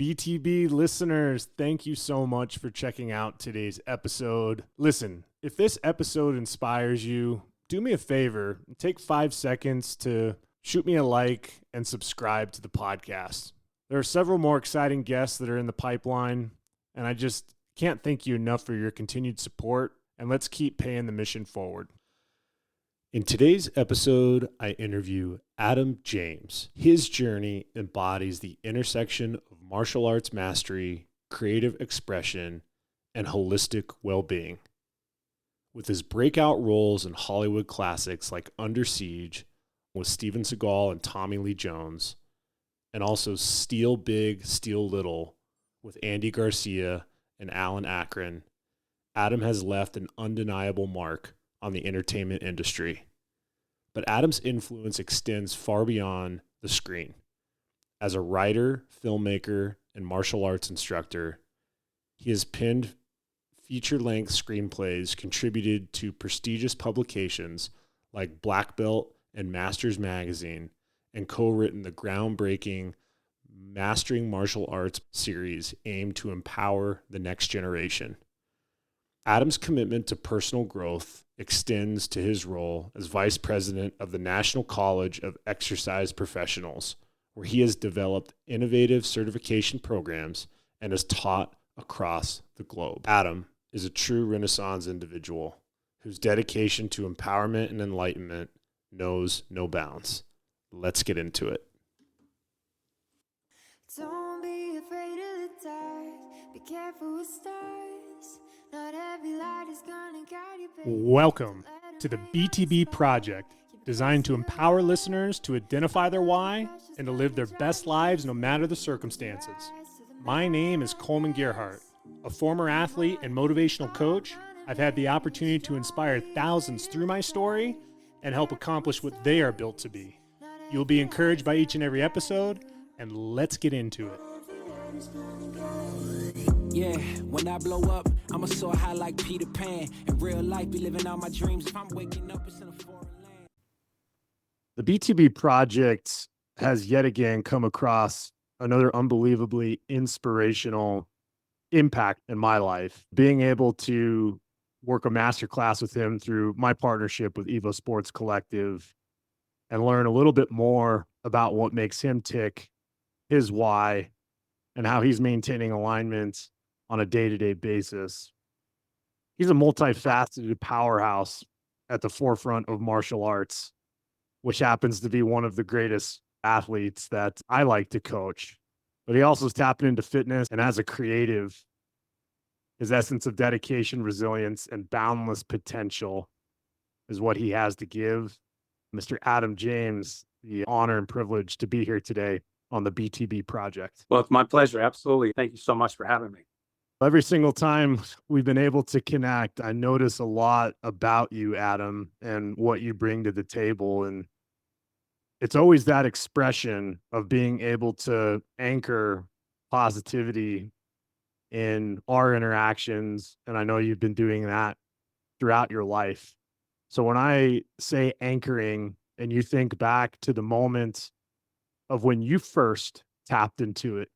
BTB listeners, thank you so much for checking out today's episode. Listen, if this episode inspires you, do me a favor, take 5 seconds to shoot me a like and subscribe to the podcast. There are several more exciting guests that are in the pipeline, and I just can't thank you enough for your continued support, and let's keep paying the mission forward. In today's episode, I interview Adam James. His journey embodies the intersection of martial arts mastery, creative expression, and holistic well-being. With his breakout roles in Hollywood classics like Under Siege with Steven Seagal and Tommy Lee Jones, and also Steal Big, Steal Little with Andy Garcia and Alan Akron, Adam has left an undeniable mark on the entertainment industry. But Adam's influence extends far beyond the screen. As a writer, filmmaker, and martial arts instructor, he has penned feature-length screenplays, contributed to prestigious publications like Black Belt and Masters Magazine, and co-written the groundbreaking Mastering Martial Arts series aimed to empower the next generation. Adam's commitment to personal growth extends to his role as vice president of the National College of Exercise Professionals, where he has developed innovative certification programs and has taught across the globe. Adam is a true Renaissance individual whose dedication to empowerment and enlightenment knows no bounds. Let's get into it. Don't be afraid of the dark. Be careful with stars. Not every light is gonna guide you. Welcome to the BTB Project, designed to empower listeners to identify their why and to live their best lives no matter the circumstances. My name is Coleman Gerhardt. A former athlete and motivational coach, I've had the opportunity to inspire thousands through my story and help accomplish what they are built to be. You'll be encouraged by each and every episode, and let's get into it. Yeah, when I blow up, I'ma soar high like Peter Pan. In real life, be living out my dreams. If I'm waking up, it's in a foreign land. The BTB Project has yet again come across another unbelievably inspirational impact in my life. Being able to work a masterclass with him through my partnership with Evo Sports Collective and learn a little bit more about what makes him tick, his why, and how he's maintaining alignment on a day-to-day basis. He's a multifaceted powerhouse at the forefront of martial arts, which happens to be one of the greatest athletes that I like to coach. But he also is tapping into fitness, and as a creative, his essence of dedication, resilience, and boundless potential is what he has to give. Mr. Adam James, the honor and privilege to be here today on the BTB Project. Well, it's my pleasure. Absolutely. Thank you so much for having me. Every single time we've been able to connect, I notice a lot about you, Adam, and what you bring to the table. And it's always that expression of being able to anchor positivity in our interactions. And I know you've been doing that throughout your life. So when I say anchoring and you think back to the moment of when you first tapped into it,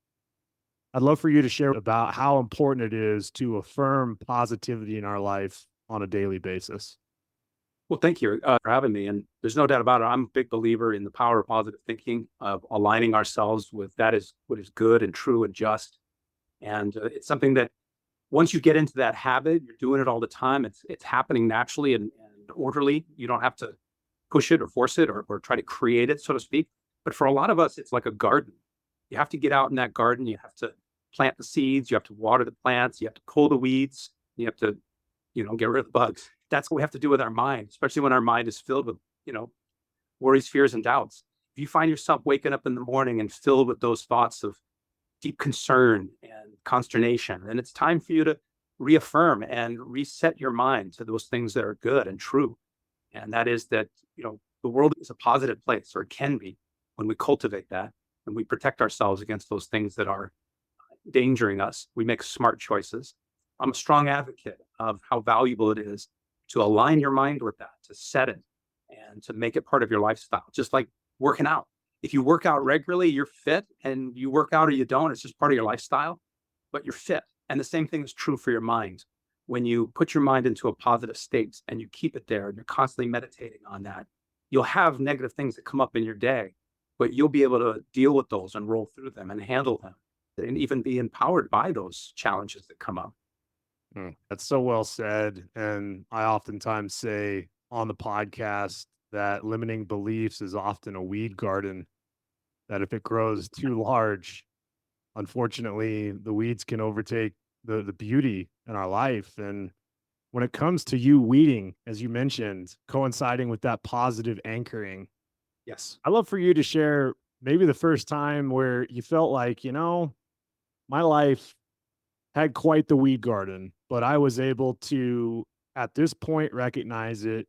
I'd love for you to share about how important it is to affirm positivity in our life on a daily basis. Well, thank you for having me. And there's no doubt about it. I'm a big believer in the power of positive thinking, of aligning ourselves with that is what is good and true and just. And it's something that once you get into that habit, you're doing it all the time. It's happening naturally and orderly. You don't have to push it or force it or try to create it, so to speak. But for a lot of us, it's like a garden. You have to get out in that garden. You have to plant the seeds. You have to water the plants. You have to pull the weeds. You have to, get rid of the bugs. That's what we have to do with our mind, especially when our mind is filled with, worries, fears, and doubts. If you find yourself waking up in the morning and filled with those thoughts of deep concern and consternation, then it's time for you to reaffirm and reset your mind to those things that are good and true. And that is that, the world is a positive place, or it can be, when we cultivate that and we protect ourselves against those things that are endangering us. We make smart choices. I'm a strong advocate of how valuable it is to align your mind with that, to set it and to make it part of your lifestyle, just like working out. If you work out regularly, you're fit, and you work out or you don't, it's just part of your lifestyle, but you're fit. And the same thing is true for your mind. When you put your mind into a positive state and you keep it there and you're constantly meditating on that, you'll have negative things that come up in your day, but you'll be able to deal with those and roll through them and handle them and even be empowered by those challenges that come up. That's so well said. And I oftentimes say on the podcast that limiting beliefs is often a weed garden, that if it grows too large, unfortunately, the weeds can overtake the beauty in our life. And when it comes to you weeding, as you mentioned, coinciding with that positive anchoring, Yes. I'd love for you to share maybe the first time where you felt like, my life had quite the weed garden, but I was able to, at this point, recognize it.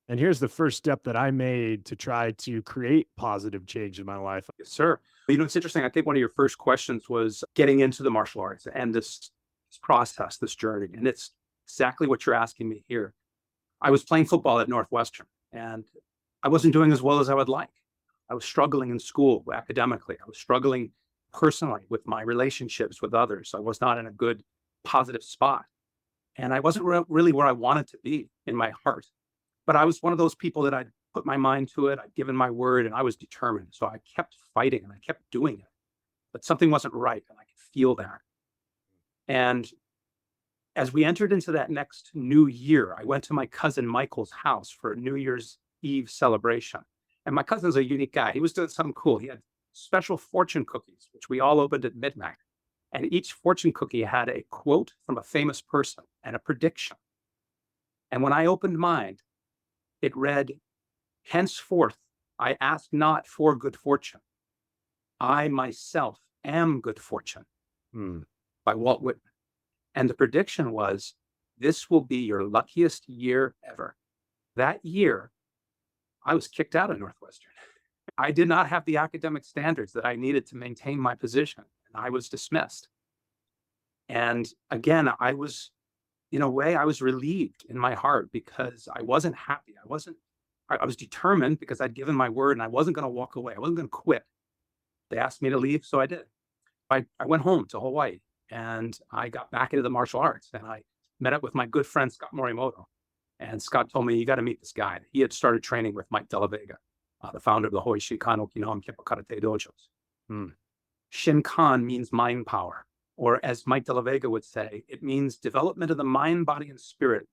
And here's the first step that I made to try to create positive change in my life. Yes, sir. It's interesting. I think one of your first questions was getting into the martial arts and this process, this journey. And it's exactly what you're asking me here. I was playing football at Northwestern, and I wasn't doing as well as I would like. I was struggling in school academically. I was struggling personally with my relationships with others. I was not in a good, positive spot. And I wasn't really where I wanted to be in my heart. But I was one of those people that I'd put my mind to it. I'd given my word and I was determined. So I kept fighting and I kept doing it. But something wasn't right. And I could feel that. And as we entered into that next new year, I went to my cousin Michael's house for a New Year's Eve celebration. And my cousin's a unique guy. He was doing something cool. He had special fortune cookies, which we all opened at midnight. And each fortune cookie had a quote from a famous person and a prediction. And when I opened mine, it read, "Henceforth, I ask not for good fortune. I myself am good fortune," Hmm. by Walt Whitman. And the prediction was, "This will be your luckiest year ever." That year, I was kicked out of Northwestern. I did not have the academic standards that I needed to maintain my position, and I was dismissed. And again, I was, in a way, I was relieved in my heart because I wasn't happy. I was determined because I'd given my word and I wasn't going to walk away. I wasn't going to quit. They asked me to leave, so I did. I went home to Hawaii and I got back into the martial arts and I met up with my good friend, Scott Morimoto. And Scott told me, "You got to meet this guy." He had started training with Mike DeLaVega, the founder of the Hoi Shinkan Okinawan Kempo Karate Dojos. Hmm. Shinkan means mind power, or as Mike DeLaVega would say, it means development of the mind, body, and spirit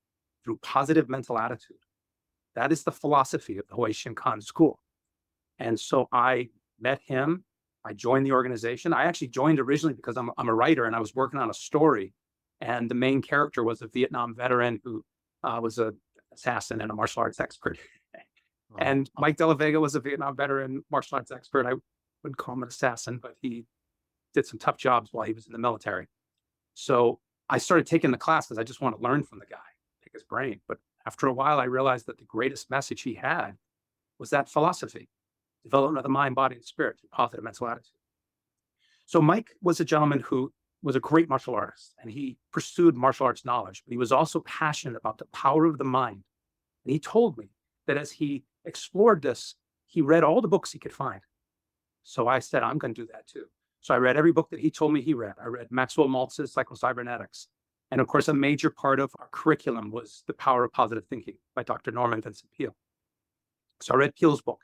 through positive mental attitude. That is the philosophy of the Hoi Shinkan school. And so I met him. I joined the organization. I actually joined originally because I'm a writer and I was working on a story. And the main character was a Vietnam veteran who was an assassin and a martial arts expert. And Mike DeLaVega was a Vietnam veteran martial arts expert. I wouldn't call him an assassin, but he did some tough jobs while he was in the military. So I started taking the classes. I just want to learn from the guy, pick his brain. But after a while, I realized that the greatest message he had was that philosophy, development of the mind, body, and spirit through positive mental attitude. So Mike was a gentleman who was a great martial artist, and he pursued martial arts knowledge, but he was also passionate about the power of the mind. And he told me that as he explored this, he read all the books he could find. So I said, I'm going to do that too. So I read every book that he told me he read. I read Maxwell Maltz's Psychocybernetics. And of course, a major part of our curriculum was The Power of Positive Thinking by Dr. Norman Vincent Peale. So I read Peale's book.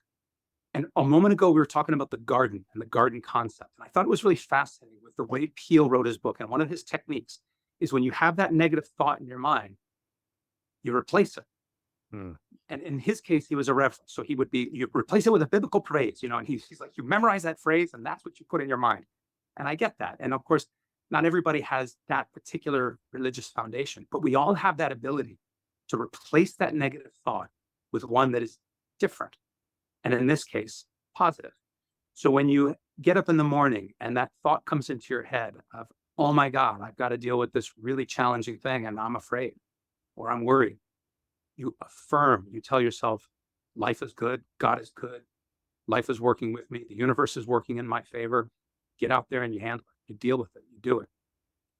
And a moment ago, we were talking about the garden and the garden concept. And I thought it was really fascinating with the way Peale wrote his book. And one of his techniques is when you have that negative thought in your mind, you replace it. And in his case, he was a reverend. So you replace it with a biblical praise, and he's like, you memorize that phrase and that's what you put in your mind. And I get that. And of course, not everybody has that particular religious foundation, but we all have that ability to replace that negative thought with one that is different. And in this case, positive. So when you get up in the morning and that thought comes into your head of, oh my God, I've got to deal with this really challenging thing and I'm afraid or I'm worried, you affirm, you tell yourself, life is good, God is good, life is working with me, the universe is working in my favor. Get out there and you handle it, you deal with it, you do it.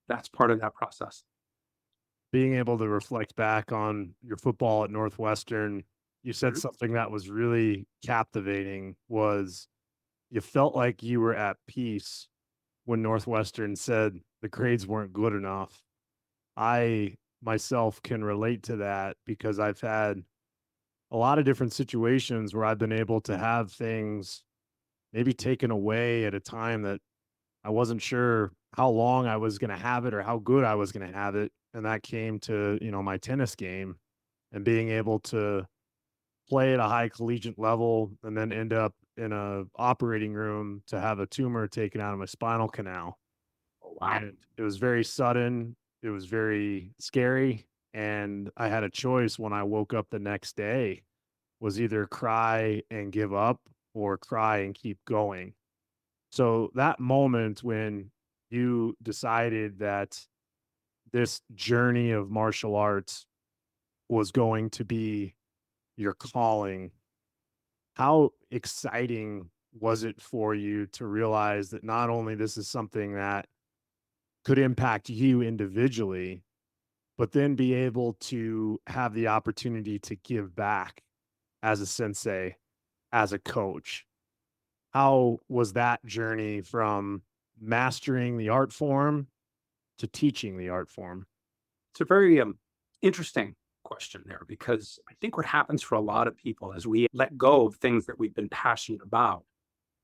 That's part of that process. Being able to reflect back on your football at Northwestern, you said something that was really captivating was you felt like you were at peace when Northwestern said the grades weren't good enough. I myself can relate to that because I've had a lot of different situations where I've been able to have things maybe taken away at a time that I wasn't sure how long I was going to have it or how good I was going to have it. And that came to, my tennis game and being able to play at a high collegiate level and then end up in a operating room to have a tumor taken out of my spinal canal. Oh, wow. And it was very sudden. It was very scary. And I had a choice when I woke up the next day was either cry and give up or cry and keep going. So that moment when you decided that this journey of martial arts was going to be your calling, how exciting was it for you to realize that not only this is something that could impact you individually, but then be able to have the opportunity to give back as a sensei, as a coach? How was that journey from mastering the art form to teaching the art form? It's a very interesting question there, because I think what happens for a lot of people as we let go of things that we've been passionate about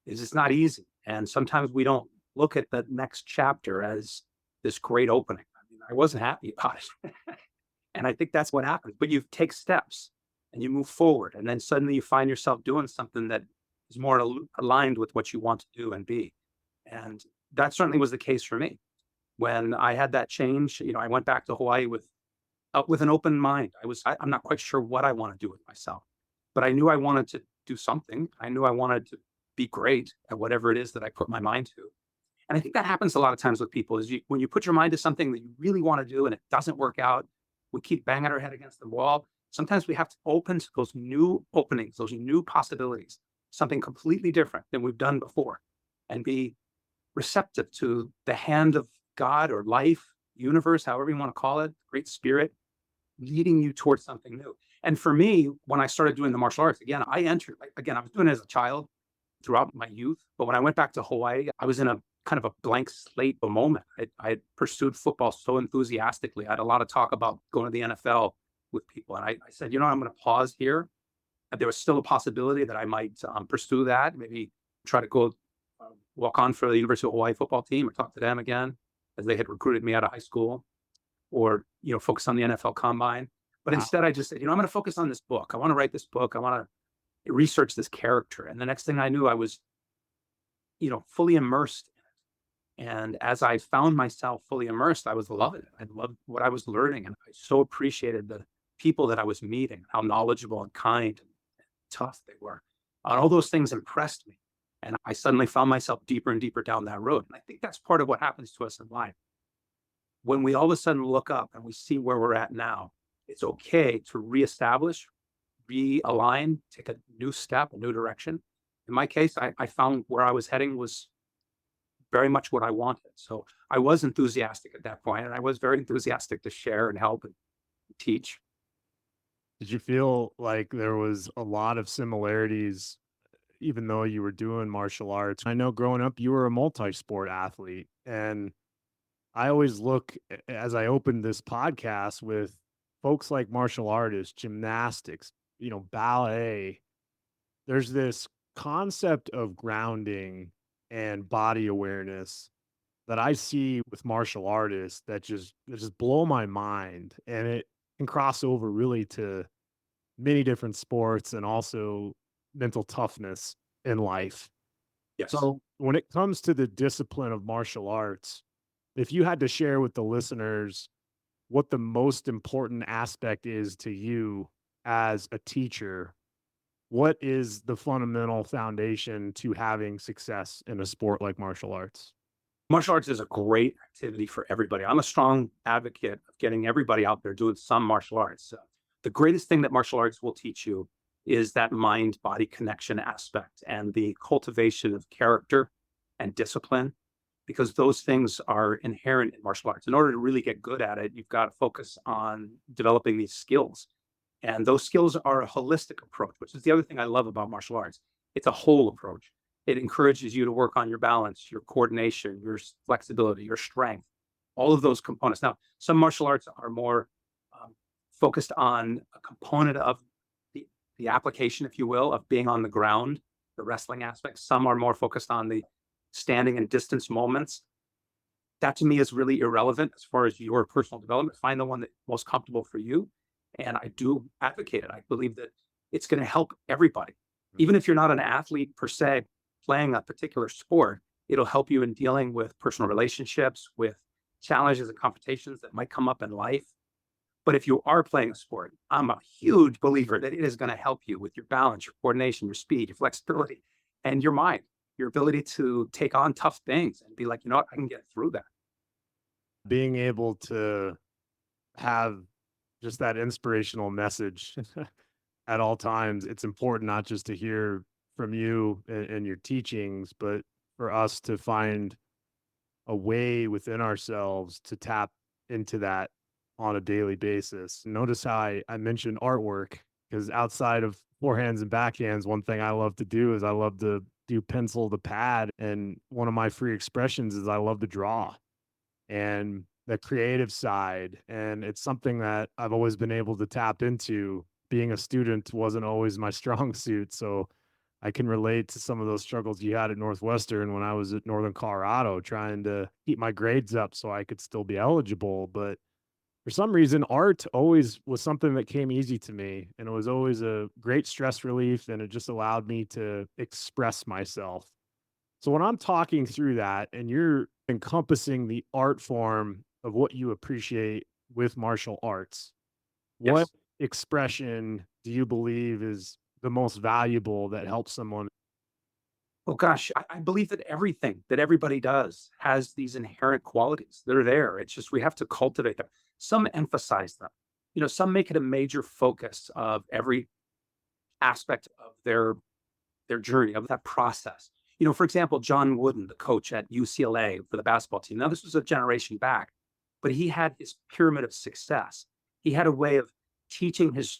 is it's not easy. And sometimes we don't look at the next chapter as this great opening. I mean, I wasn't happy about it. And I think that's what happens. But you take steps and you move forward. And then suddenly you find yourself doing something that is more aligned with what you want to do and be. And that certainly was the case for me. When I had that change, I went back to Hawaii with an open mind. I'm not quite sure what I want to do with myself, but I knew I wanted to do something. I knew I wanted to be great at whatever it is that I put my mind to. And I think that happens a lot of times with people is when you put your mind to something that you really want to do and it doesn't work out, we keep banging our head against the wall. Sometimes we have to open to those new openings, those new possibilities, something completely different than we've done before, and be receptive to the hand of God or life, universe, however you want to call it, great spirit, leading you towards something new. And for me, when I started doing the martial arts, again, I was doing it as a child throughout my youth. But when I went back to Hawaii, I was in a kind of a blank slate of a moment. I had pursued football so enthusiastically. I had a lot of talk about going to the NFL with people. And I said, I'm going to pause here. There was still a possibility that I might pursue that, maybe try to go walk on for the University of Hawaii football team or talk to them again, as they had recruited me out of high school, or, focus on the NFL combine. But instead I just said, I'm going to focus on this book. I want to write this book. I want to research this character. And the next thing I knew, I was, fully immersed in it. And as I found myself fully immersed, I was loving it. I loved what I was learning. And I so appreciated the people that I was meeting, how knowledgeable and kind and tough they were. And all those things impressed me. And I suddenly found myself deeper and deeper down that road. And I think that's part of what happens to us in life. When we all of a sudden look up and we see where we're at now, it's okay to reestablish, realign, take a new step, a new direction. In my case, I found where I was heading was very much what I wanted. So I was enthusiastic at that point, and I was very enthusiastic to share and help and teach. Did you feel like there was a lot of similarities even though you were doing martial arts? I know growing up you were a multi-sport athlete, and I always look as I opened this podcast with folks like martial artists, gymnastics, ballet. There's this concept of grounding and body awareness that I see with martial artists that just blow my mind, and it can cross over really to many different sports and also mental toughness in life. Yes. So when it comes to the discipline of martial arts, if you had to share with the listeners what the most important aspect is to you as a teacher, what is the fundamental foundation to having success in a sport like martial arts? Martial arts is a great activity for everybody. I'm a strong advocate of getting everybody out there doing some martial arts. The greatest thing that martial arts will teach you is that mind-body connection aspect and the cultivation of character and discipline, because those things are inherent in martial arts. In order to really get good at it, you've got to focus on developing these skills. And those skills are a holistic approach, which is the other thing I love about martial arts. It's a whole approach. It encourages you to work on your balance, your coordination, your flexibility, your strength, all of those components. Now, some martial arts are more um, focused on a component of the, the application, if you will, of being on the ground, the wrestling aspect. Some are more focused on the standing and distance moments. That to me is really irrelevant as far as your personal development. Find the one that's most comfortable for you. And I do advocate it. I believe that it's going to help everybody. Even if you're not an athlete per se, playing a particular sport, it'll help you in dealing with personal relationships, with challenges and confrontations that might come up in life. But if you are playing a sport, I'm a huge believer that it is going to help you with your balance, your coordination, your speed, your flexibility, and your mind, your ability to take on tough things and be like, you know what, I can get through that. Being able to have just that inspirational message at all times. It's important not just to hear from you and your teachings, but for us to find a way within ourselves to tap into that on a daily basis. Notice how I mentioned artwork, because outside of forehands and backhands, one thing I love to do is I love to do pencil to pad. And one of my free expressions is I love to draw and the creative side. And it's something that I've always been able to tap into. Being a student wasn't always my strong suit. So I can relate to some of those struggles you had at Northwestern when I was at Northern Colorado, trying to keep my grades up so I could still be eligible. But for some reason, art always was something that came easy to me. And it was always a great stress relief. And it just allowed me to express myself. So when I'm talking through that and you're encompassing the art form of what you appreciate with martial arts, what Yes. expression do you believe is the most valuable that helps someone? Well, gosh, I believe that everything that everybody does has these inherent qualities. They're there. It's just we have to cultivate them. Some emphasize them. You know, some make it a major focus of every aspect of their journey, of that process. You know, for example, John Wooden, the coach at UCLA for the basketball team. Now, this was a generation back, but he had his pyramid of success. He had a way of teaching his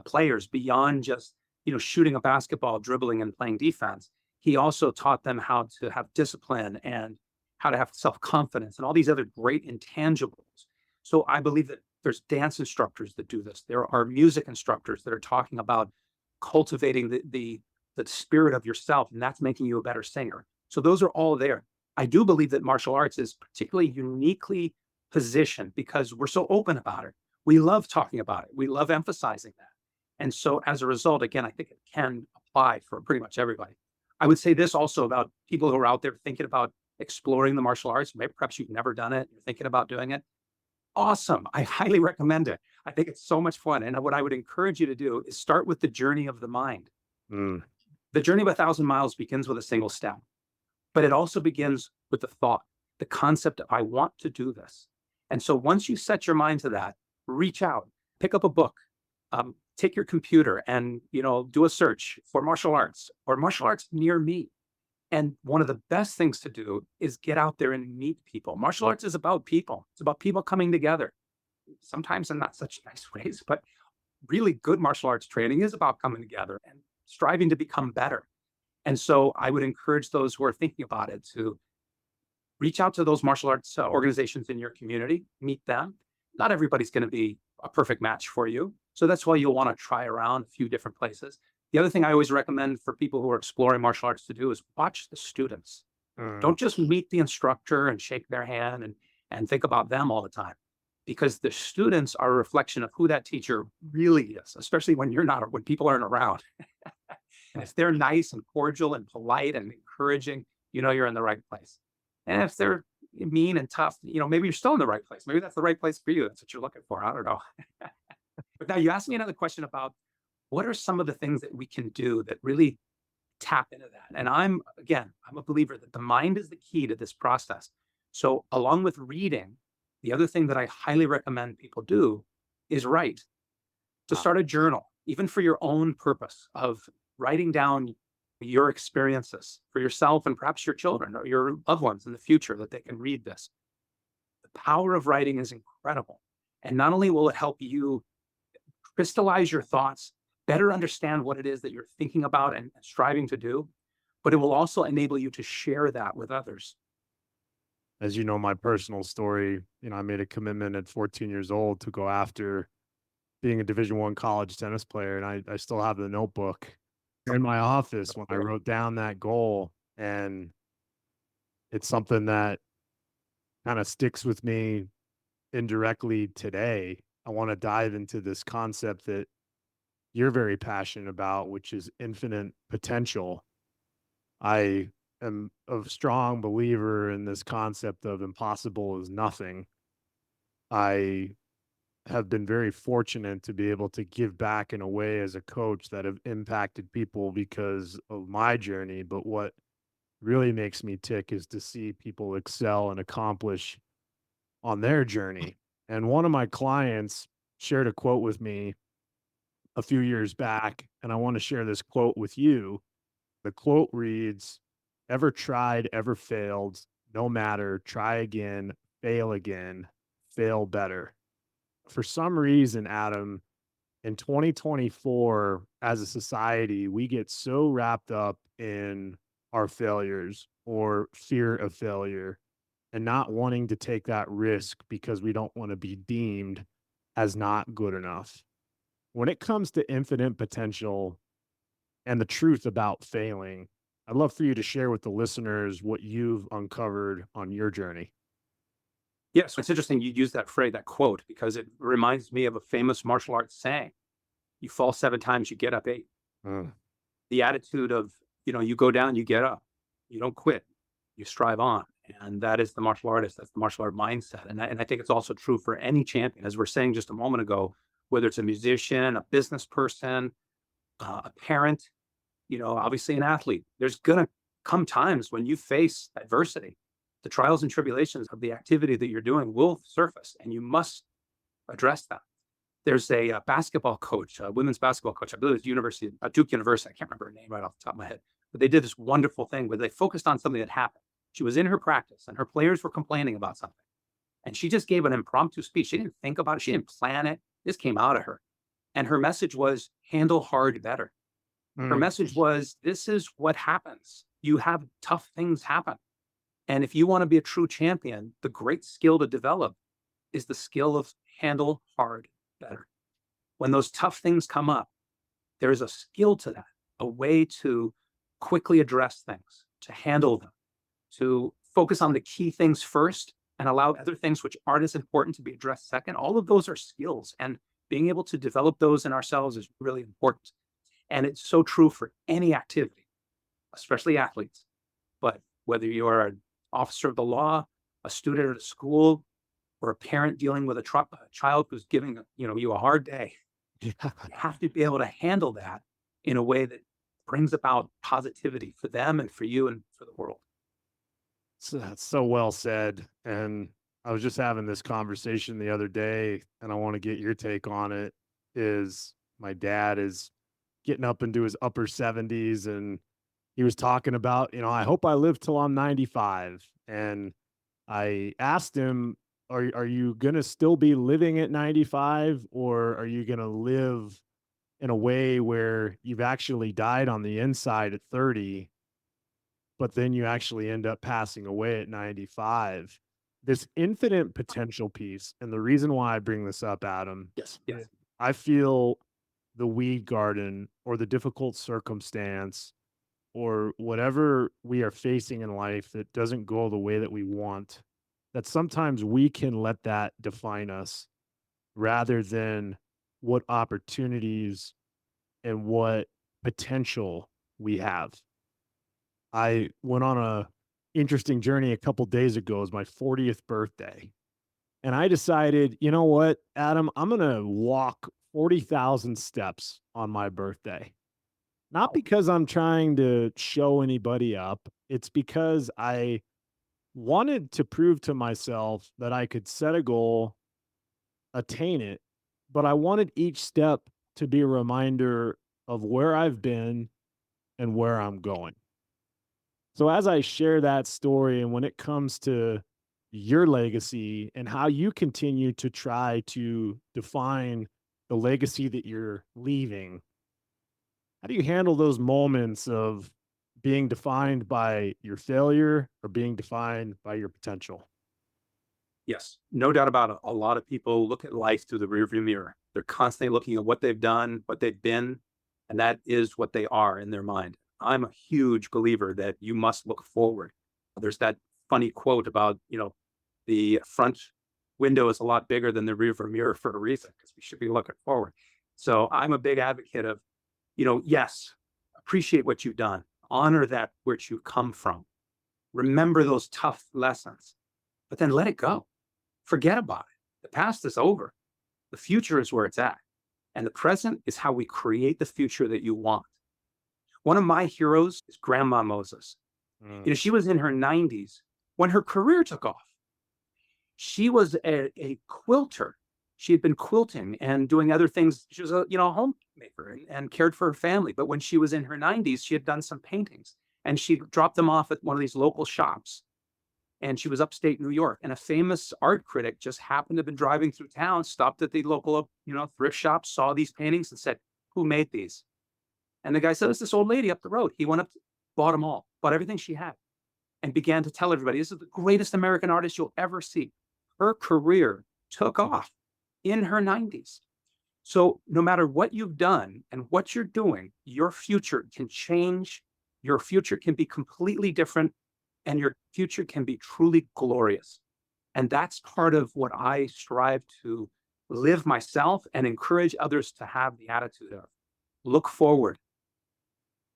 players beyond just, you know, shooting a basketball, dribbling, and playing defense. He also taught them how to have discipline and how to have self confidence and all these other great intangibles. So I believe that there's dance instructors that do this. There are music instructors that are talking about cultivating the spirit of yourself, and that's making you a better singer. So those are all there. I do believe that martial arts is particularly uniquely positioned because we're so open about it. We love talking about it. We love emphasizing that. And so as a result, again, I think it can apply for pretty much everybody. I would say this also about people who are out there thinking about exploring the martial arts. Maybe perhaps you've never done it, you're thinking about doing it. Awesome. I highly recommend it. I think it's so much fun. And what I would encourage you to do is start with the journey of the mind. Mm, The journey of 1,000 miles begins with a single step, but it also begins with the thought, the concept of I want to do this. And so once you set your mind to that, reach out, pick up a book, take your computer and, you know, do a search for martial arts or martial arts near me. And one of the best things to do is get out there and meet people. Martial arts is about people. It's about people coming together, sometimes in not such nice ways, but really good martial arts training is about coming together and striving to become better. And so I would encourage those who are thinking about it to reach out to those martial arts organizations in your community, meet them. Not everybody's going to be a perfect match for you. So that's why you'll want to try around a few different places. The other thing I always recommend for people who are exploring martial arts to do is watch the students. mm. Don't just meet the instructor and shake their hand and think about them all the time, because the students are a reflection of who that teacher really is, especially when you're not, when people aren't around. And if they're nice and cordial and polite and encouraging, you know you're in the right place. And if they're mean and tough, you know, maybe you're still in the right place. Maybe that's the right place for you. That's what you're looking for. I don't know. But now you asked me another question about what are some of the things that we can do that really tap into that. And I'm a believer that the mind is the key to this process. So along with reading, the other thing that I highly recommend people do is write, to start a journal, even for your own purpose of writing down your experiences for yourself and perhaps your children or your loved ones in the future that they can read this. The power of writing is incredible. And not only will it help you crystallize your thoughts, better understand what it is that you're thinking about and striving to do, but it will also enable you to share that with others. As you know, my personal story, I made a commitment at 14 years old to go after being a Division I college tennis player. And I still have the notebook in my office when I wrote down that goal. And it's something that kind of sticks with me indirectly today. I want to dive into this concept that you're very passionate about, which is infinite potential. I am a strong believer in this concept of impossible is nothing. I have been very fortunate to be able to give back in a way as a coach that have impacted people because of my journey. But what really makes me tick is to see people excel and accomplish on their journey. And one of my clients shared a quote with me a few years back, and I want to share this quote with you. The quote reads, "Ever tried, ever failed, no matter, try again, fail better." For some reason, Adam, in 2024, as a society, we get so wrapped up in our failures or fear of failure and not wanting to take that risk because we don't want to be deemed as not good enough. When it comes to infinite potential and the truth about failing, I'd love for you to share with the listeners what you've uncovered on your journey. Yeah, so it's interesting you use that phrase, that quote, because it reminds me of a famous martial arts saying, you fall 7 times, you get up 8. Mm, The attitude of, you go down, you get up, you don't quit, you strive on. And that is the martial artist. That's the martial art mindset. And I think it's also true for any champion, as we're saying just a moment ago, whether it's a musician, a business person, a parent, obviously an athlete. There's going to come times when you face adversity. The trials and tribulations of the activity that you're doing will surface, and you must address that. There's a basketball coach, a women's basketball coach, I believe it's Duke University. I can't remember her name right off the top of my head, but they did this wonderful thing where they focused on something that happened. She was in her practice and her players were complaining about something. And she just gave an impromptu speech. She didn't think about it. She didn't plan it. This came out of her. And her message was handle hard better. Her mm, message was, this is what happens. You have tough things happen. And if you want to be a true champion, the great skill to develop is the skill of handle hard better. When those tough things come up, there is a skill to that, a way to quickly address things, to handle them, to focus on the key things first and allow other things which aren't as important to be addressed second. All of those are skills, and being able to develop those in ourselves is really important. And it's so true for any activity, especially athletes. But whether you're an officer of the law, a student at a school, or a parent dealing with a child who's giving you a hard day, yeah. you have to be able to handle that in a way that brings about positivity for them and for you and for the world. So that's so well said. And I was just having this conversation the other day, and I want to get your take on it. Is my dad is getting up into his upper 70s, and he was talking about, I hope I live till I'm 95. And I asked him, are you going to still be living at 95, or are you going to live in a way where you've actually died on the inside at 30, but then you actually end up passing away at 95? This infinite potential piece. And the reason why I bring this up, Adam, Yes. Yes. I feel the weed garden or the difficult circumstance or whatever we are facing in life that doesn't go the way that we want, that sometimes we can let that define us rather than what opportunities and what potential we have. I went on a interesting journey a couple days ago. It was my 40th birthday. And I decided, you know what, Adam, I'm going to walk 40,000 steps on my birthday. Not because I'm trying to show anybody up. It's because I wanted to prove to myself that I could set a goal, attain it, but I wanted each step to be a reminder of where I've been and where I'm going. So as I share that story, and when it comes to your legacy and how you continue to try to define the legacy that you're leaving, how do you handle those moments of being defined by your failure or being defined by your potential? Yes, no doubt about it. A lot of people look at life through the rearview mirror. They're constantly looking at what they've done, what they've been, and that is what they are in their mind. I'm a huge believer that you must look forward. There's that funny quote about, the front window is a lot bigger than the rearview mirror for a reason, because we should be looking forward. So I'm a big advocate of, yes, appreciate what you've done, honor that which you've come from, remember those tough lessons, but then let it go. Forget about it. The past is over. The future is where it's at. And the present is how we create the future that you want. One of my heroes is Grandma Moses. Mm. She was in her 90s when her career took off. She was a quilter. She had been quilting and doing other things. She was a homemaker and cared for her family. But when she was in her 90s, she had done some paintings and she dropped them off at one of these local shops. And she was upstate New York. And a famous art critic just happened to have been driving through town, stopped at the local, thrift shop, saw these paintings and said, "Who made these?" And the guy said, "It's this old lady up the road." He went up, bought them all, bought everything she had, and began to tell everybody, "This is the greatest American artist you'll ever see." Her career took off in her 90s. So no matter what you've done and what you're doing, your future can change. Your future can be completely different, and your future can be truly glorious. And that's part of what I strive to live myself and encourage others to have the attitude of. Look forward.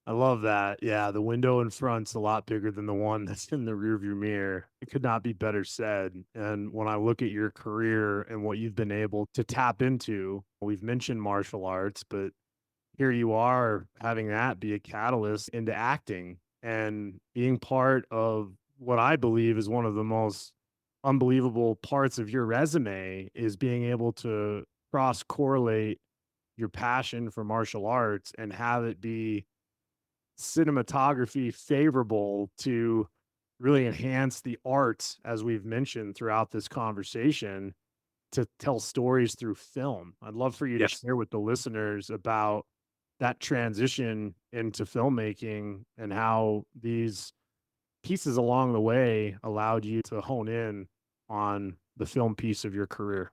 I love that. Yeah, the window in front's a lot bigger than the one that's in the rearview mirror. It could not be better said. And when I look at your career and what you've been able to tap into, we've mentioned martial arts, but here you are having that be a catalyst into acting and being part of what I believe is one of the most unbelievable parts of your resume is being able to cross correlate your passion for martial arts and have it be cinematography favorable to really enhance the art, as we've mentioned throughout this conversation, to tell stories through film. I'd love for you to Yes. share with the listeners about that transition into filmmaking and how these pieces along the way allowed you to hone in on the film piece of your career.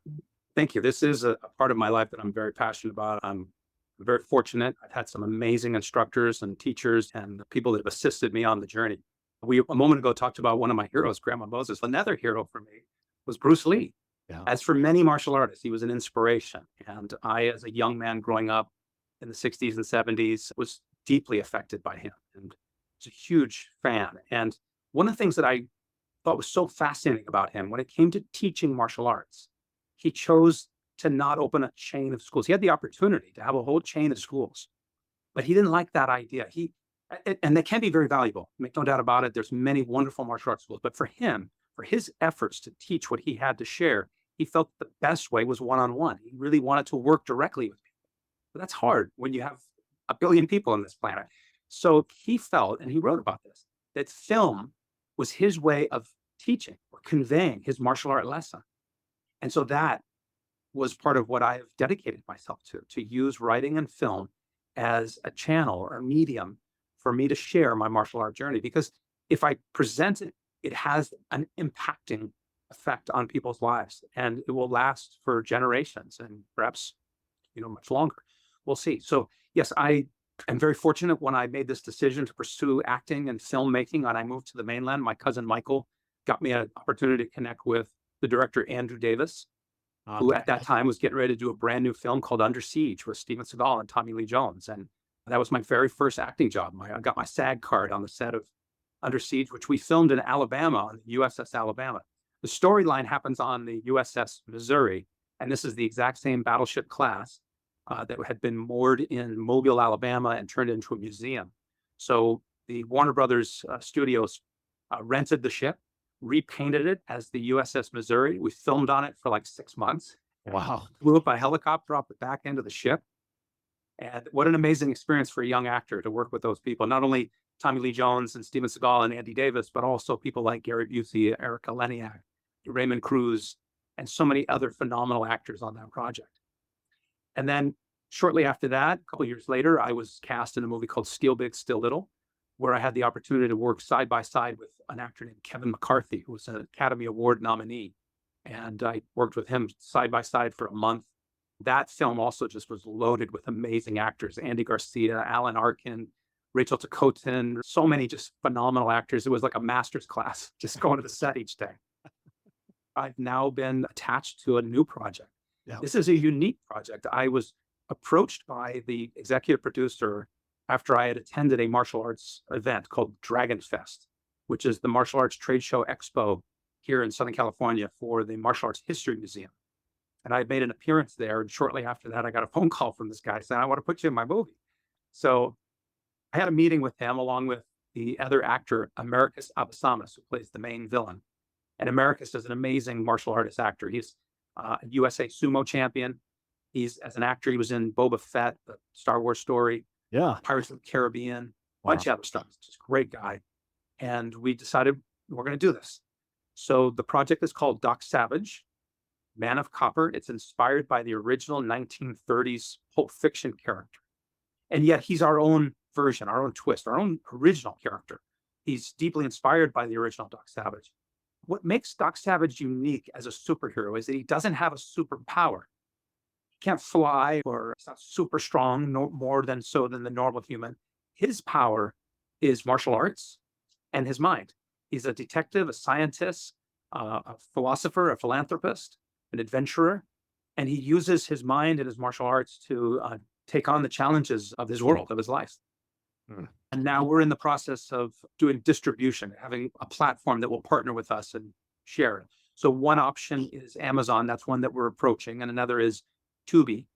Thank you. This is a part of my life that I'm very passionate about. I'm very fortunate. I've had some amazing instructors and teachers and people that have assisted me on the journey. We a moment ago talked about one of my heroes, Grandma Moses. Another hero for me was Bruce Lee. Yeah. As for many martial artists, he was an inspiration. And I, as a young man growing up in the 60s and 70s, was deeply affected by him and was a huge fan. And one of the things that I thought was so fascinating about him when it came to teaching martial arts, he chose to not open a chain of schools. He had the opportunity to have a whole chain of schools, but he didn't like that idea. And they can be very valuable, make no doubt about it. There's many wonderful martial arts schools, but for him, for his efforts to teach what he had to share, he felt the best way was one-on-one. He really wanted to work directly with people. But that's hard when you have a billion people on this planet. So he felt, and he wrote about this, that film was his way of teaching or conveying his martial art lesson. And so that was part of what I have dedicated myself to use writing and film as a channel or a medium for me to share my martial art journey. Because if I present it, it has an impacting effect on people's lives and it will last for generations and perhaps, much longer. We'll see. So yes, I am very fortunate when I made this decision to pursue acting and filmmaking and I moved to the mainland. My cousin Michael got me an opportunity to connect with the director Andrew Davis, who at that time was getting ready to do a brand new film called Under Siege with Steven Seagal and Tommy Lee Jones. And that was my very first acting job. I got my SAG card on the set of Under Siege, which we filmed in Alabama on the USS Alabama. The storyline happens on the USS Missouri, and this is the exact same battleship class that had been moored in Mobile, Alabama, and turned into a museum. So the Warner Brothers studios rented the ship, repainted it as the USS Missouri. We filmed on it for like 6 months. Wow. Flew up a helicopter off the back end of the ship. And what an amazing experience for a young actor to work with those people. Not only Tommy Lee Jones and Steven Seagal and Andy Davis, but also people like Gary Busey, Erica Leniak, Raymond Cruz, and so many other phenomenal actors on that project. And then shortly after that, a couple of years later, I was cast in a movie called Steal Big, Steal Little, where I had the opportunity to work side by side with an actor named Kevin McCarthy, who was an Academy Award nominee. And I worked with him side by side for a month. That film also just was loaded with amazing actors: Andy Garcia, Alan Arkin, Rachel Ticotin, so many just phenomenal actors. It was like a master's class just going to the set each day. I've now been attached to a new project. Yeah. This is a unique project. I was approached by the executive producer after I had attended a martial arts event called Dragon Fest, which is the martial arts trade show expo here in Southern California for the Martial Arts History Museum. And I had made an appearance there. And shortly after that, I got a phone call from this guy saying, I want to put you in my movie. So I had a meeting with him along with the other actor, Americus Abasamas, who plays the main villain. And Americus is an amazing martial artist actor. He's a USA sumo champion. He's, as an actor, he was in Boba Fett, the Star Wars story, Yeah. Pirates of the Caribbean, a bunch of other stuff. Just a great guy. And we decided we're going to do this. So the project is called Doc Savage, Man of Copper. It's inspired by the original 1930s Pulp Fiction character. And yet he's our own version, our own twist, our own original character. He's deeply inspired by the original Doc Savage. What makes Doc Savage unique as a superhero is that he doesn't have a superpower. He can't fly, or he's not super strong, no more than the normal human. His power is martial arts and his mind. He's a detective, a scientist, a philosopher, a philanthropist, an adventurer, and he uses his mind and his martial arts to take on the challenges of his world, of his life. And now we're in the process of doing distribution, having a platform that will partner with us and share it. So one option is Amazon. That's one that we're approaching. And another is Tubi.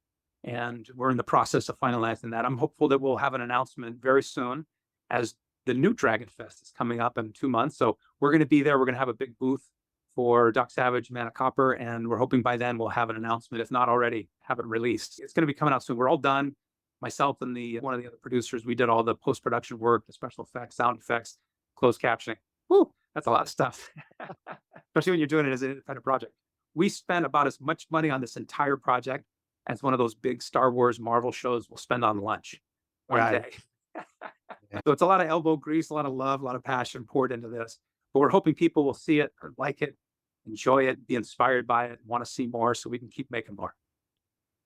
And we're in the process of finalizing that. I'm hopeful that we'll have an announcement very soon, as the new Dragon Fest is coming up in 2 months. So we're going to be there. We're going to have a big booth for Doc Savage, Man of Copper. And we're hoping by then we'll have an announcement, if not already, have it released. It's going to be coming out soon. We're all done. Myself and one of the other producers, we did all the post-production work, the special effects, sound effects, closed captioning. Woo, that's a lot of stuff, especially when you're doing it as an independent project. We spent about as much money on this entire project as one of those big Star Wars Marvel shows will spend on lunch one day. So it's a lot of elbow grease, a lot of love, a lot of passion poured into this. But we're hoping people will see it or like it, enjoy it, be inspired by it, want to see more, so we can keep making more.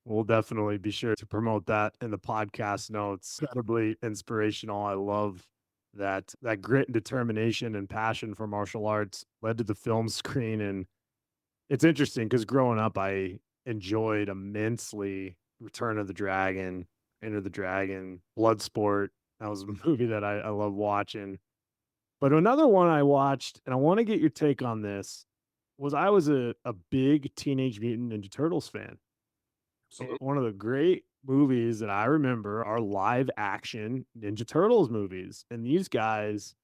We'll definitely be sure to promote that in the podcast notes. Incredibly inspirational. I love that grit and determination and passion for martial arts led to the film screen. And it's interesting because growing up, I enjoyed immensely Return of the Dragon, Enter the Dragon, Bloodsport. That was a movie that I love watching. But another one I watched, and I want to get your take on this, was I was a big Teenage Mutant Ninja Turtles fan. So one of the great movies that I remember are live action Ninja Turtles movies. And these guys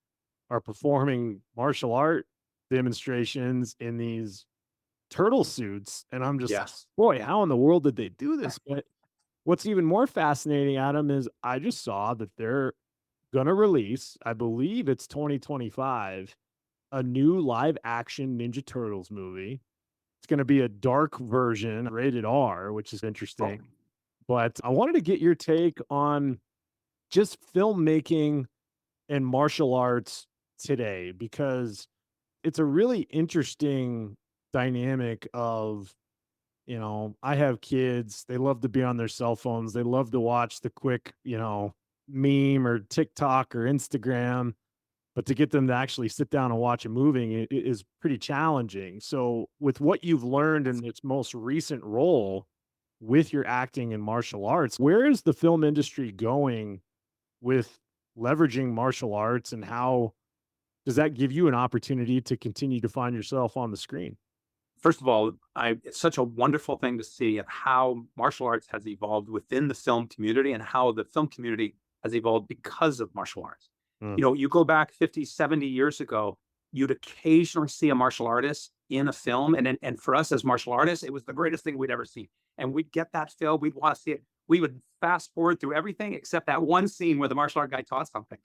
are performing martial art demonstrations in these turtle suits. And I'm just, boy, how in the world did they do this? But what's even more fascinating, Adam, is I just saw that they're going to release, I believe it's 2025, a new live action Ninja Turtles movie. It's going to be a dark version, rated R, which is interesting. But I wanted to get your take on just filmmaking and martial arts today, because it's a really interesting dynamic of, I have kids. They love to be on their cell phones. They love to watch the quick, meme or TikTok or Instagram. But to get them to actually sit down and watch a movie is pretty challenging. So with what you've learned in its most recent role with your acting and martial arts, where is the film industry going with leveraging martial arts, and how does that give you an opportunity to continue to find yourself on the screen? First of all, it's such a wonderful thing to see of how martial arts has evolved within the film community and how the film community has evolved because of martial arts. You go back 50, 70 years ago, you'd occasionally see a martial artist in a film. And for us as martial artists, it was the greatest thing we'd ever seen. And we'd get that film, we'd want to see it. We would fast forward through everything except that one scene where the martial art guy taught something.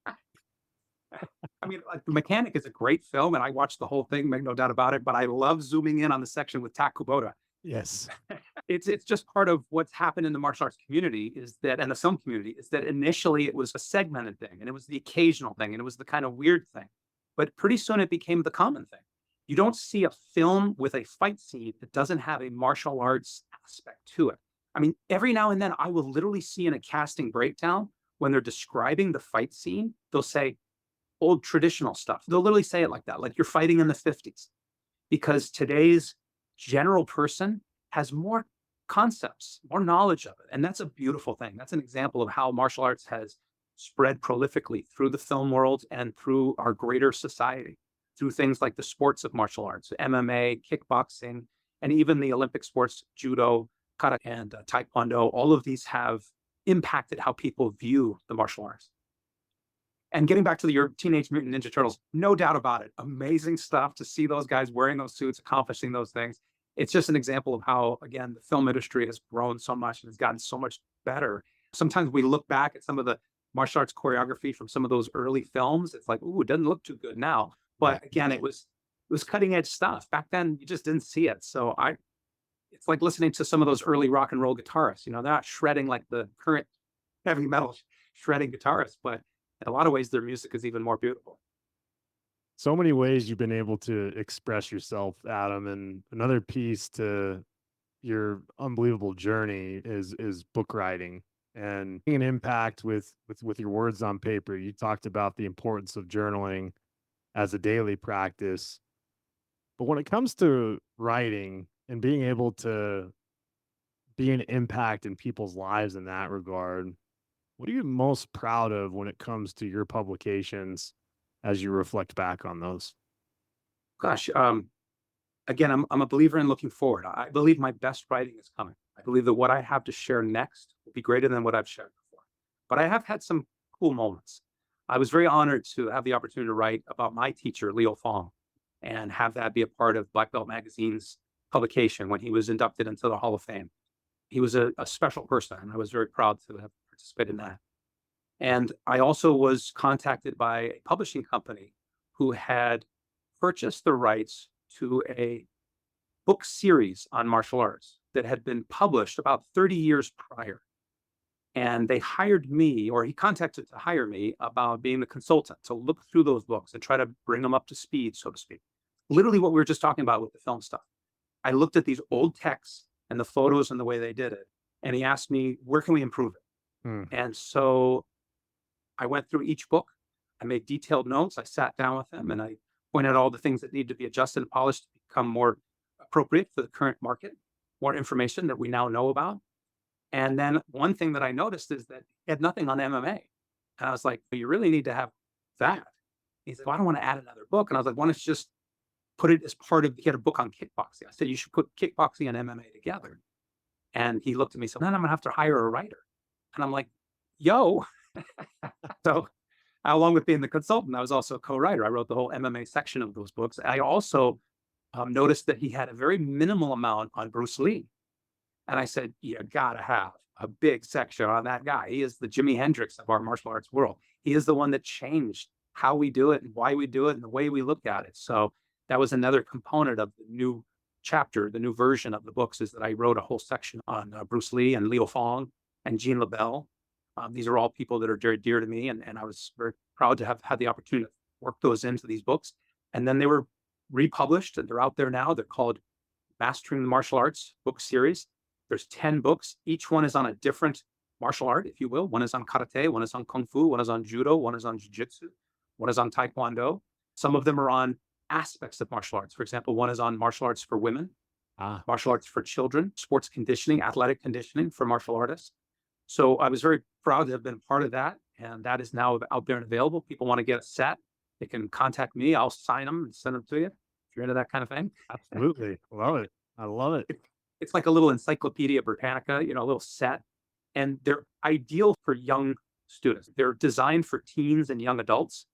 I mean, like, The Mechanic is a great film, and I watched the whole thing, make no doubt about it. But I love zooming in on the section with Tak Kubota Yes. It's just part of what's happened in the martial arts community is that, and the film community is that initially it was a segmented thing and it was the occasional thing and it was the kind of weird thing. But pretty soon it became the common thing. You don't see a film with a fight scene that doesn't have a martial arts aspect to it. I mean, every now and then I will literally see in a casting breakdown when they're describing the fight scene, they'll say old traditional stuff. They'll literally say it like that, like you're fighting in the 50s, because today's general person has more concepts, more knowledge of it. And that's a beautiful thing. That's an example of how martial arts has spread prolifically through the film world and through our greater society, through things like the sports of martial arts, MMA, kickboxing, and even the Olympic sports, judo, kata, and taekwondo. All of these have impacted how people view the martial arts. And getting back to your Teenage Mutant Ninja Turtles, no doubt about it. Amazing stuff to see those guys wearing those suits, accomplishing those things. It's just an example of how, again, the film industry has grown so much and has gotten so much better. Sometimes we look back at some of the martial arts choreography from some of those early films. It's like, ooh, it doesn't look too good now. But again, it was cutting edge stuff. Back then, you just didn't see it. So it's like listening to some of those early rock and roll guitarists. They're not shredding like the current heavy metal shredding guitarists, but in a lot of ways, their music is even more beautiful. So many ways you've been able to express yourself, Adam. And another piece to your unbelievable journey is book writing and making an impact with your words on paper. You talked about the importance of journaling as a daily practice. But when it comes to writing and being able to be an impact in people's lives in that regard, what are you most proud of when it comes to your publications as you reflect back on those? Gosh, again, I'm a believer in looking forward. I believe my best writing is coming. I believe that what I have to share next will be greater than what I've shared before. But I have had some cool moments. I was very honored to have the opportunity to write about my teacher, Leo Fong, and have that be a part of Black Belt Magazine's publication when he was inducted into the Hall of Fame. He was a special person, and I was very proud to have participated in that. And I also was contacted by a publishing company who had purchased the rights to a book series on martial arts that had been published about 30 years prior. And they hired me, or he contacted to hire me about being the consultant to look through those books and try to bring them up to speed, so to speak. Literally what we were just talking about with the film stuff. I looked at these old texts and the photos and the way they did it. And he asked me, where can we improve it? Hmm. And so I went through each book. I made detailed notes. I sat down with him and I pointed out all the things that need to be adjusted and polished to become more appropriate for the current market, more information that we now know about. And then one thing that I noticed is that he had nothing on MMA. And I was like, well, you really need to have that. He said, well, I don't want to add another book. And I was like, why don't you just put it as part of, he had a book on kickboxing. I said, you should put kickboxing and MMA together. And he looked at me and said, then I'm going to have to hire a writer. And I'm like, yo. So along with being the consultant, I was also a co-writer. I wrote the whole MMA section of those books. I also noticed that he had a very minimal amount on Bruce Lee. And I said, you gotta have a big section on that guy. He is the Jimi Hendrix of our martial arts world. He is the one that changed how we do it and why we do it and the way we look at it. So that was another component of the new chapter, the new version of the books, is that I wrote a whole section on Bruce Lee and Leo Fong and Jean LaBelle. These are all people that are very dear to me. And I was very proud to have had the opportunity to work those into these books. And then they were republished and they're out there now. They're called Mastering the Martial Arts book series. There's 10 books. Each one is on a different martial art, if you will. One is on karate, one is on kung fu, one is on judo, one is on jiu-jitsu, one is on taekwondo. Some of them are on aspects of martial arts. For example, one is on martial arts for women, martial arts for children, sports conditioning, athletic conditioning for martial artists. So I was very proud to have been part of that. And that is now out there and available. People want to get a set, they can contact me. I'll sign them and send them to you if you're into that kind of thing. Absolutely. Love it. I love it. It's like a little Encyclopedia Britannica, a little set. And they're ideal for young students. They're designed for teens and young adults.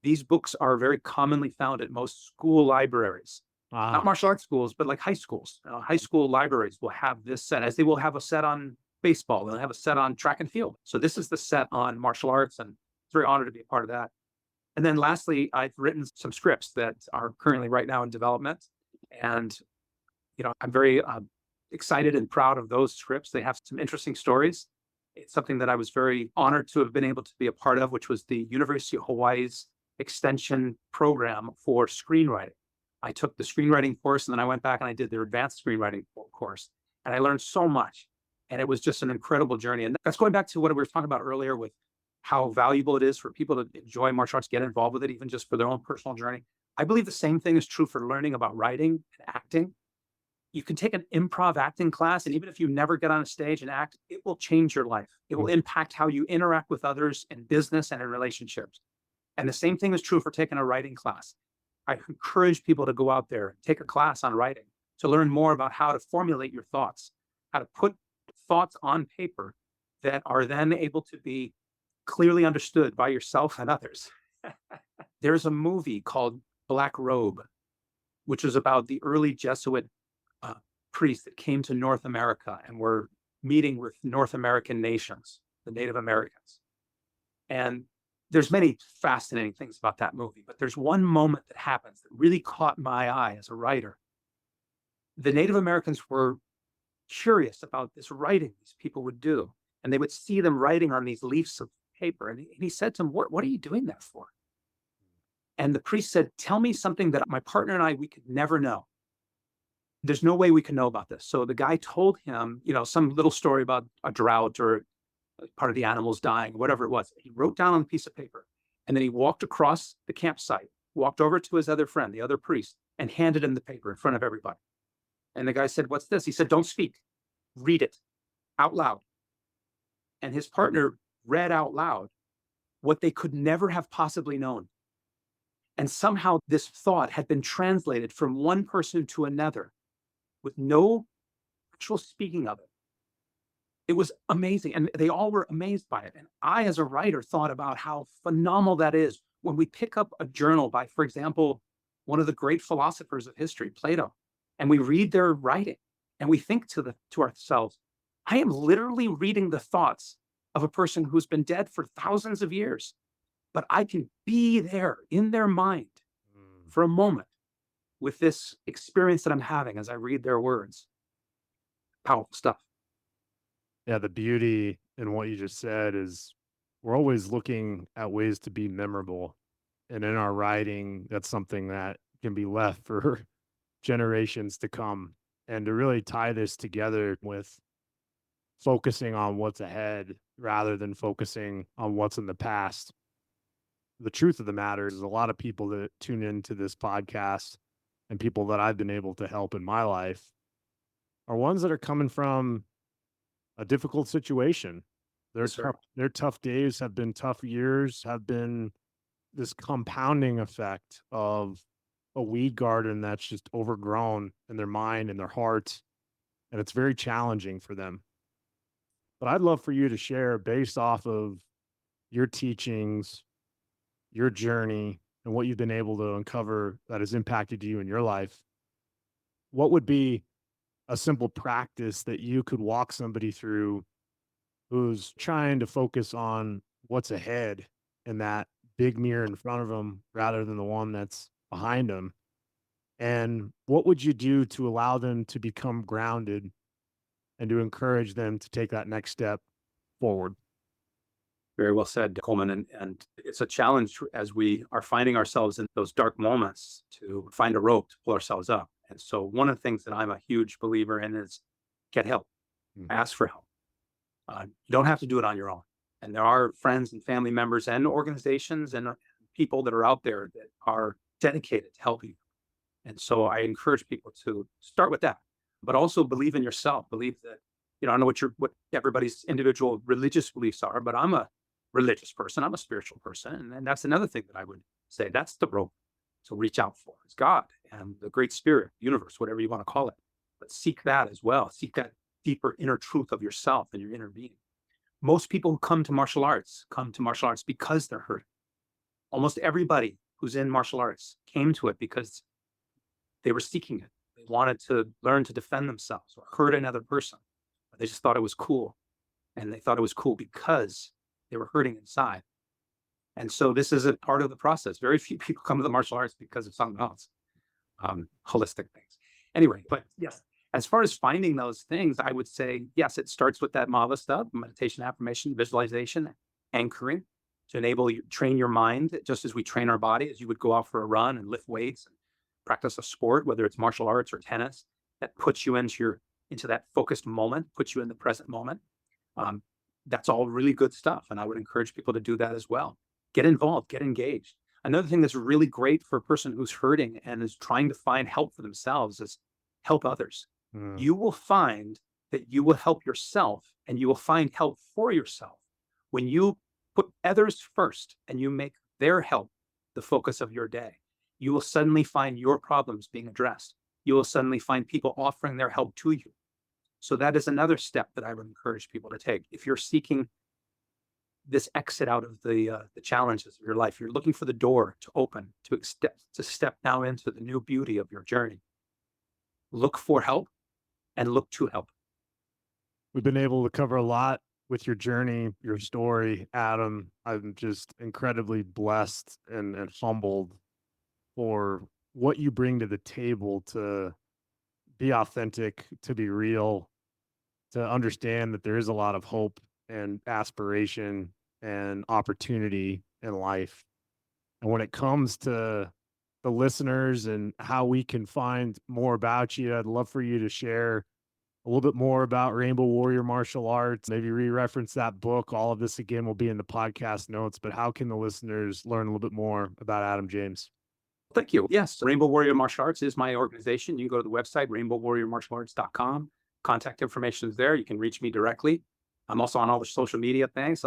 These books are very commonly found at most school libraries. Not martial arts schools, but like high schools. High school libraries will have this set, as they will have a set on baseball. They'll have a set on track and field. So this is the set on martial arts, and it's very honored to be a part of that. And then lastly, I've written some scripts that are currently right now in development. And, I'm very excited and proud of those trips. They have some interesting stories. It's something that I was very honored to have been able to be a part of, which was the University of Hawaii's extension program for screenwriting. I took the screenwriting course, and then I went back and I did their advanced screenwriting course. And I learned so much. And it was just an incredible journey. And that's going back to what we were talking about earlier with how valuable it is for people to enjoy martial arts, get involved with it, even just for their own personal journey. I believe the same thing is true for learning about writing and acting. You can take an improv acting class, and even if you never get on a stage and act, it will change your life. It will impact how you interact with others in business and in relationships. And the same thing is true for taking a writing class. I encourage people to go out there and take a class on writing to learn more about how to formulate your thoughts, how to put thoughts on paper that are then able to be clearly understood by yourself and others. There's a movie called Black Robe, which is about the early Jesuit priests that came to North America and were meeting with North American nations, the Native Americans. And there's many fascinating things about that movie, but there's one moment that happens that really caught my eye as a writer. The Native Americans were curious about this writing these people would do, and they would see them writing on these leaves of paper. And he said to them, what are you doing that for? And the priest said, tell me something that my partner and I, we could never know. There's no way we can know about this. So the guy told him, some little story about a drought or part of the animals dying, whatever it was. He wrote down on a piece of paper, and then he walked across the campsite, walked over to his other friend, the other priest, and handed him the paper in front of everybody. And the guy said, what's this? He said, don't speak, read it out loud. And his partner read out loud what they could never have possibly known. And somehow this thought had been translated from one person to another with no actual speaking of it. It was amazing. And they all were amazed by it. And I, as a writer, thought about how phenomenal that is when we pick up a journal by, for example, one of the great philosophers of history, Plato, and we read their writing and we think to ourselves, I am literally reading the thoughts of a person who's been dead for thousands of years, but I can be there in their mind for a moment with this experience that I'm having as I read their words. Powerful stuff. Yeah, the beauty in what you just said is we're always looking at ways to be memorable. And in our writing, that's something that can be left for generations to come. And to really tie this together with focusing on what's ahead rather than focusing on what's in the past. The truth of the matter is a lot of people that tune into this podcast and people that I've been able to help in my life are ones that are coming from a difficult situation. Their tough days have been tough years, have been this compounding effect of a weed garden that's just overgrown in their mind and their heart. And it's very challenging for them. But I'd love for you to share, based off of your teachings, your journey, and what you've been able to uncover that has impacted you in your life. What would be a simple practice that you could walk somebody through who's trying to focus on what's ahead in that big mirror in front of them rather than the one that's behind them? And what would you do to allow them to become grounded and to encourage them to take that next step forward? Very well said, Coleman. And it's a challenge as we are finding ourselves in those dark moments to find a rope to pull ourselves up. And so one of the things that I'm a huge believer in is get help, ask for help. You don't have to do it on your own. And there are friends and family members and organizations and people that are out there that are dedicated to helping you. And so I encourage people to start with that, but also believe in yourself. Believe that, I don't know what everybody's individual religious beliefs are, but I'm a religious person. I'm a spiritual person. And that's another thing that I would say, that's the rope to reach out for. It's God and the great spirit, universe, whatever you want to call it. But seek that as well. Seek that deeper inner truth of yourself and your inner being. Most people who come to martial arts because they're hurt. Almost everybody who's in martial arts came to it because they were seeking it. They wanted to learn to defend themselves or hurt another person. They just thought it was cool. And they thought it was cool because they were hurting inside. And so this is a part of the process. Very few people come to the martial arts because of something else, holistic things. Anyway, but yes, As far as finding those things, I would say, yes, it starts with that MAVA stuff, meditation, affirmation, visualization, anchoring to enable you, train your mind, just as we train our body, as you would go out for a run and lift weights and practice a sport, whether it's martial arts or tennis, that puts you into that focused moment, puts you in the present moment. Um, that's all really good stuff. And I would encourage people to do that as well. Get involved, get engaged. Another thing that's really great for a person who's hurting and is trying to find help for themselves is help others. You will find that you will help yourself and you will find help for yourself when you put others first and you make their help the focus of your day. You will suddenly find your problems being addressed. You will suddenly find people offering their help to you. So that is another step that I would encourage people to take. If you're seeking this exit out of the challenges of your life, you're looking for the door to open, to step now into the new beauty of your journey. Look for help and look to help. We've been able to cover a lot with your journey, your story, Adam. I'm just incredibly blessed and humbled for what you bring to the table to be authentic, to be real, to understand that there is a lot of hope and aspiration and opportunity in life. And when it comes to the listeners and how we can find more about you, I'd love for you to share a little bit more about Rainbow Warrior Martial Arts, maybe re-reference that book. All of this again will be in the podcast notes, but how can the listeners learn a little bit more about Adam James? Thank you. Yes, Rainbow Warrior Martial Arts is my organization. You can go to the website, rainbowwarriormartialarts.com. Contact information is there. You can reach me directly. I'm also on all the social media things.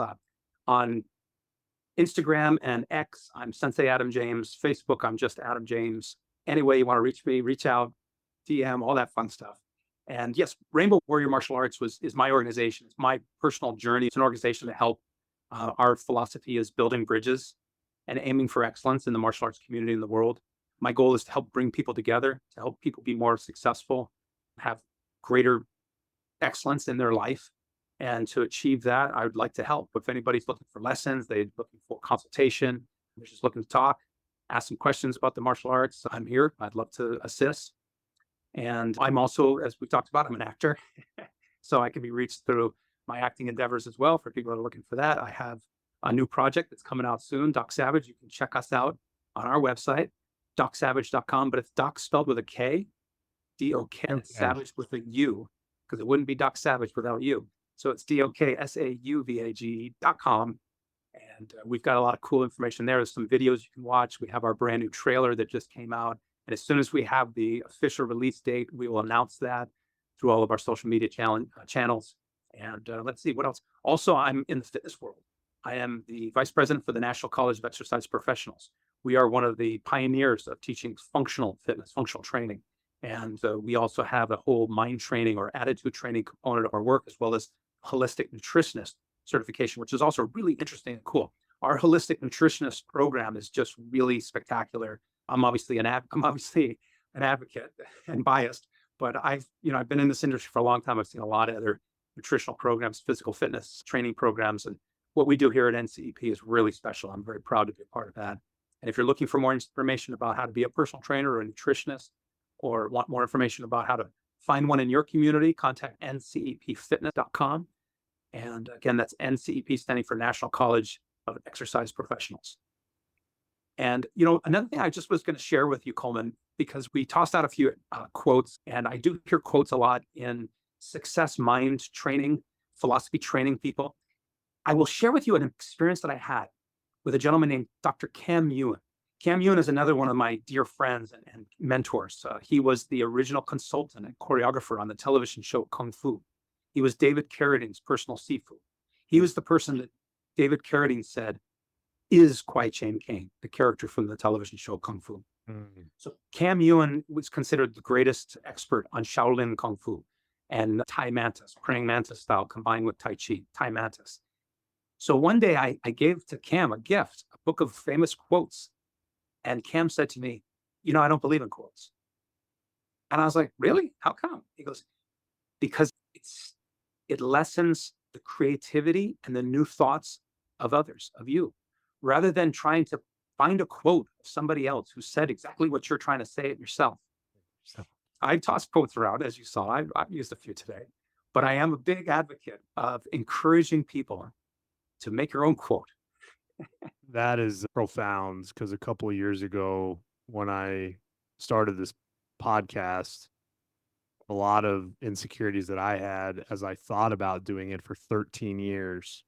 On Instagram and X, I'm Sensei Adam James. Facebook, I'm just Adam James. Any way you want to reach me, reach out, DM, all that fun stuff. And yes, Rainbow Warrior Martial Arts is my organization. It's my personal journey. It's an organization to help. Our philosophy is building bridges and aiming for excellence in the martial arts community in the world. My goal is to help bring people together, to help people be more successful, have greater excellence in their life. And to achieve that, I would like to help. If anybody's looking for lessons, they're looking for consultation, they're just looking to talk, ask some questions about the martial arts, I'm here. I'd love to assist. And I'm also, as we talked about, I'm an actor. So I can be reached through my acting endeavors as well for people that are looking for that. I have a new project that's coming out soon, Doc Sauvage. You can check us out on our website, docsavage.com, but it's Doc spelled with a K, D-O-K, Okay. Savage with a U, because it wouldn't be Doc Savage without you. So it's DOKSAUVAGE.com. And we've got a lot of cool information there. There's some videos you can watch. We have our brand new trailer that just came out. And as soon as we have the official release date, we will announce that through all of our social media channels. And let's see what else. Also, I'm in the fitness world. I am the vice president for the National College of Exercise Professionals. We are one of the pioneers of teaching functional fitness, functional training. And we also have a whole mind training or attitude training component of our work, as well as holistic nutritionist certification, which is also really interesting and cool. Our holistic nutritionist program is just really spectacular. I'm obviously an advocate and biased, but I've been in this industry for a long time. I've seen a lot of other nutritional programs, physical fitness training programs, and what we do here at NCEP is really special. I'm very proud to be a part of that. And if you're looking for more information about how to be a personal trainer or a nutritionist, or want more information about how to find one in your community, contact ncepfitness.com. And again, that's NCEP standing for National College of Exercise Professionals. And, another thing I just was going to share with you, Coleman, because we tossed out a few quotes, and I do hear quotes a lot in success mind training, philosophy training people. I will share with you an experience that I had with a gentleman named Dr. Cam Ewan. Cam Ewan is another one of my dear friends and mentors. He was the original consultant and choreographer on the television show Kung Fu. He was David Carradine's personal sifu. He was the person that David Carradine said is Kwai Chang Caine, the character from the television show Kung Fu. So Cam Ewan was considered the greatest expert on Shaolin Kung Fu and Thai mantis, praying mantis style combined with Tai Chi, Thai mantis. So one day I gave to Cam a gift, a book of famous quotes. And Cam said to me, I don't believe in quotes. And I was like, really? How come? He goes, because it lessens the creativity and the new thoughts of others, of you, rather than trying to find a quote of somebody else who said exactly what you're trying to say it yourself. I toss quotes around, as you saw. I've used a few today, but I am a big advocate of encouraging people to make your own quote. That is profound because a couple of years ago, when I started this podcast, a lot of insecurities that I had as I thought about doing it for 13 years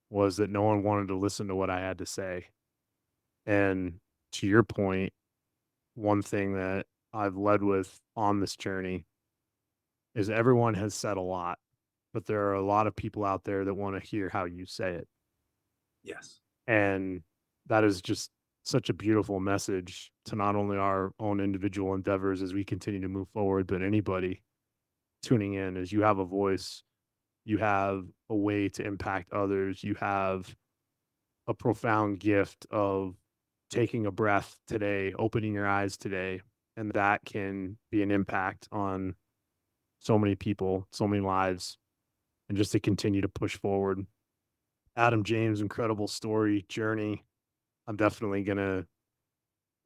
was that no one wanted to listen to what I had to say. And to your point, one thing that I've led with on this journey is everyone has said a lot, but there are a lot of people out there that want to hear how you say it. Yes. And that is just such a beautiful message to not only our own individual endeavors as we continue to move forward, but anybody tuning in as you have a voice, you have a way to impact others, you have a profound gift of taking a breath today, opening your eyes today, and that can be an impact on so many people, so many lives, and just to continue to push forward. Adam James, incredible story, journey. I'm definitely going to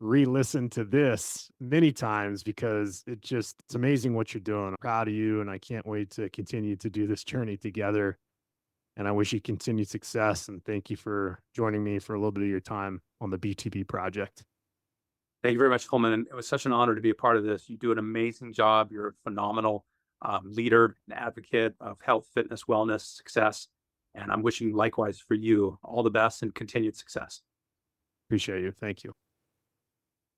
re-listen to this many times because it's amazing what you're doing. I'm proud of you and I can't wait to continue to do this journey together. And I wish you continued success and thank you for joining me for a little bit of your time on the BTB project. Thank you very much, Coleman. And it was such an honor to be a part of this. You do an amazing job. You're a phenomenal leader and advocate of health, fitness, wellness, success. And I'm wishing likewise for you all the best and continued success. Appreciate you. Thank you.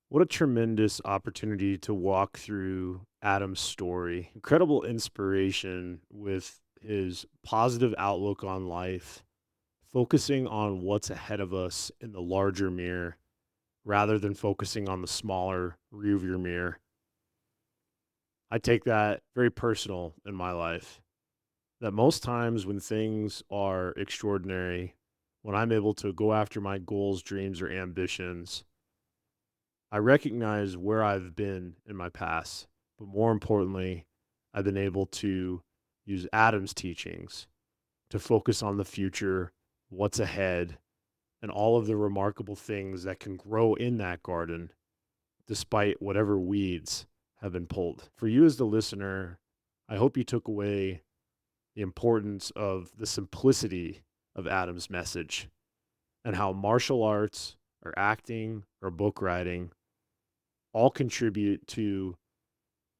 What a tremendous opportunity to walk through Adam's story. Incredible inspiration with his positive outlook on life, focusing on what's ahead of us in the larger mirror rather than focusing on the smaller rearview mirror. I take that very personal in my life, that most times when things are extraordinary, when I'm able to go after my goals, dreams, or ambitions, I recognize where I've been in my past, but more importantly, I've been able to use Adam's teachings to focus on the future, what's ahead, and all of the remarkable things that can grow in that garden despite whatever weeds have been pulled. For you as the listener, I hope you took away the importance of the simplicity of Adam's message and how martial arts or acting or book writing all contribute to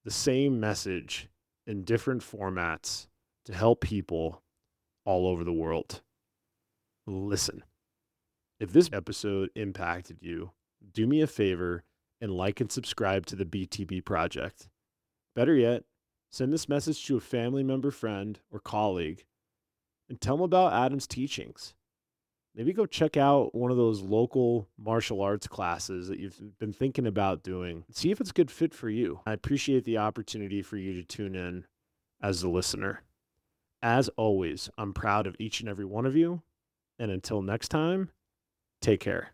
the same message in different formats to help people all over the world. Listen, if this episode impacted you, do me a favor and like and subscribe to the BTB project. Better yet, send this message to a family member, friend, or colleague and tell them about Adam's teachings. Maybe go check out one of those local martial arts classes that you've been thinking about doing. See if it's a good fit for you. I appreciate the opportunity for you to tune in as the listener. As always, I'm proud of each and every one of you. And until next time, take care.